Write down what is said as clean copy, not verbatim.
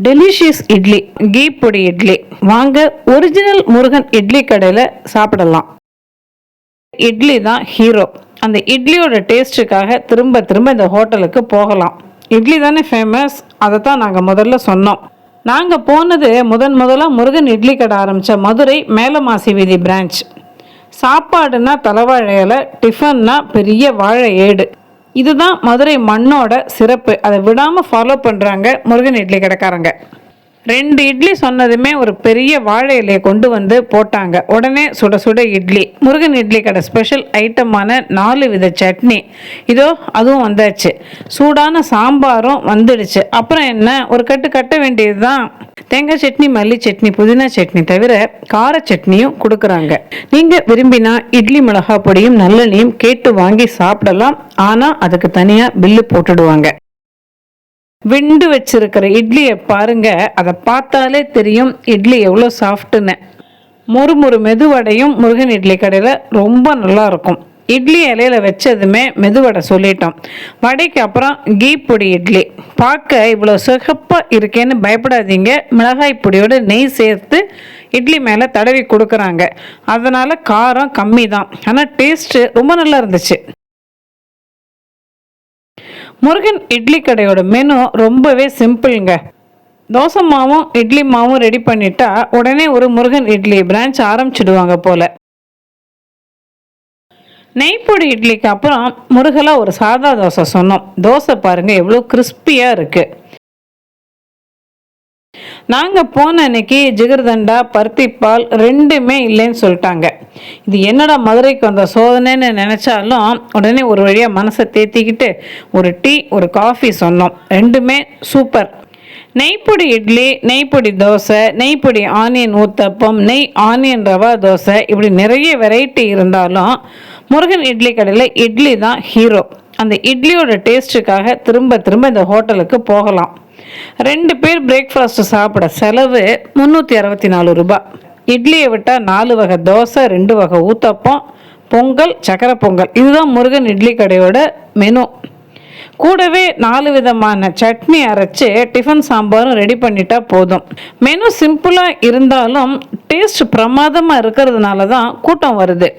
Delicious idli, key பொடி இட்லி வாங்க original Murugan idli கடையில் சாப்பிடலாம். இட்லி தான் ஹீரோ. அந்த இட்லியோட டேஸ்ட்டுக்காக திரும்ப திரும்ப இந்த ஹோட்டலுக்கு போகலாம். இட்லி தானே ஃபேமஸ், அதை தான் நாங்கள் முதல்ல சொன்னோம். நாங்கள் போனது முதலாக முருகன் இட்லி கடை ஆரம்பித்த மதுரை மேலமாசி வீதி பிரான்ச். சாப்பாடுனா தலைவாழை இலை, டிஃபன்னா பெரிய வாழை ஏடு. இதுதான் மதுரை மண்ணோட சிறப்பு. அதை விடாமல் ஃபாலோ பண்ணுறாங்க முருகன் இட்லி கடைக்காரங்க. 2 இட்லி சொன்னதுமே ஒரு பெரிய வாழை இலையை கொண்டு வந்து போட்டாங்க. உடனே சுட சுட இட்லி. முருகன் இட்லி கடை ஸ்பெஷல் ஐட்டமான 4 வித சட்னி, இதோ அதுவும் வந்தாச்சு. சூடான சாம்பாரும் வந்துடுச்சு. அப்புறம் என்ன, ஒரு கட்டு கட்ட வேண்டியது தான். தேங்காய் சட்னி, மல்லி சட்னி, புதினா சட்னி தவிர கார சட்னியும் கொடுக்குறாங்க. நீங்கள் விரும்பினா இட்லி மிளகா பொடியும் நல்லெண்ணையும் கேட்டு வாங்கி சாப்பிடலாம். ஆனால் அதுக்கு தனியாக பில்லு போட்டுடுவாங்க. விண்டு வச்சிருக்கிற இட்லியை பாருங்க, அதை பார்த்தாலே தெரியும் இட்லி எவ்வளோ சாஃப்ட்டுன்னு. முறுமுறு மெதுவடையும் முருகன் இட்லி கடையில் ரொம்ப நல்லா இருக்கும். இட்லி இலையில வச்சதுமே மெதுவடை சொல்லிட்டோம். வடைக்கு அப்புறம் கீ பொடி இட்லி. பார்க்க இவ்வளோ சிகப்பாக இருக்கேன்னு பயப்படாதீங்க. மிளகாய் பொடியோட நெய் சேர்த்து இட்லி மேலே தடவி கொடுக்குறாங்க. அதனால் காரம் கம்மி தான், ஆனால் டேஸ்ட்டு ரொம்ப நல்லா இருந்துச்சு. முருகன் இட்லி கடையோட மெனு ரொம்பவே சிம்பிளுங்க. தோசை மாவும் இட்லி மாவும் ரெடி பண்ணிட்டா உடனே ஒரு முருகன் இட்லி பிரான்ச் ஆரம்பிச்சிடுவாங்க போல. நெய்ப்பொடி இட்லிக்கு அப்புறம் முருகலா ஒரு சாதா தோசை சொன்னோம். தோசை பாருங்க எவ்வளோ கிறிஸ்பியாக இருக்கு. நாங்கள் போன அன்னைக்கு ஜிகர்தண்டா, பருத்திப்பால் ரெண்டுமே இல்லைன்னு சொல்லிட்டாங்க. இது என்னடா மதுரைக்கு வந்த சோதனைன்னு நினச்சாலும் உடனே ஒரு வழியாக மனசை தேத்திக்கிட்டு ஒரு டீ ஒரு காஃபி சொன்னோம். ரெண்டுமே சூப்பர். நெய்ப்பொடி இட்லி, நெய்ப்பொடி தோசை, நெய்ப்பொடி ஆனியன் ஊத்தப்பம், நெய் ஆனியன் ரவா தோசை, இப்படி நிறைய வெரைட்டி இருந்தாலும் முருகன் இட்லி கடையில் இட்லி தான் ஹீரோ. அந்த இட்லியோட டேஸ்ட்டுக்காக திரும்ப திரும்ப இந்த ஹோட்டலுக்கு போகலாம். 2 பேர் பிரேக்ஃபாஸ்ட் சாப்பிட செலவு 364 ரூபாய். இட்லியை விட்டால் 4 வகை தோசை, 2 வகை ஊத்தப்பம், பொங்கல், சக்கரை பொங்கல். இதுதான் முருகன் இட்லி கடையோட மெனு. கூடவே 4 விதமான சட்னி அரைச்சி டிஃபன் சாம்பாரும் ரெடி பண்ணிட்டா போதும். மெனு சிம்பிளாக இருந்தாலும் டேஸ்ட் பிரமாதமாக இருக்கிறதுனால தான் கூட்டம் வருது.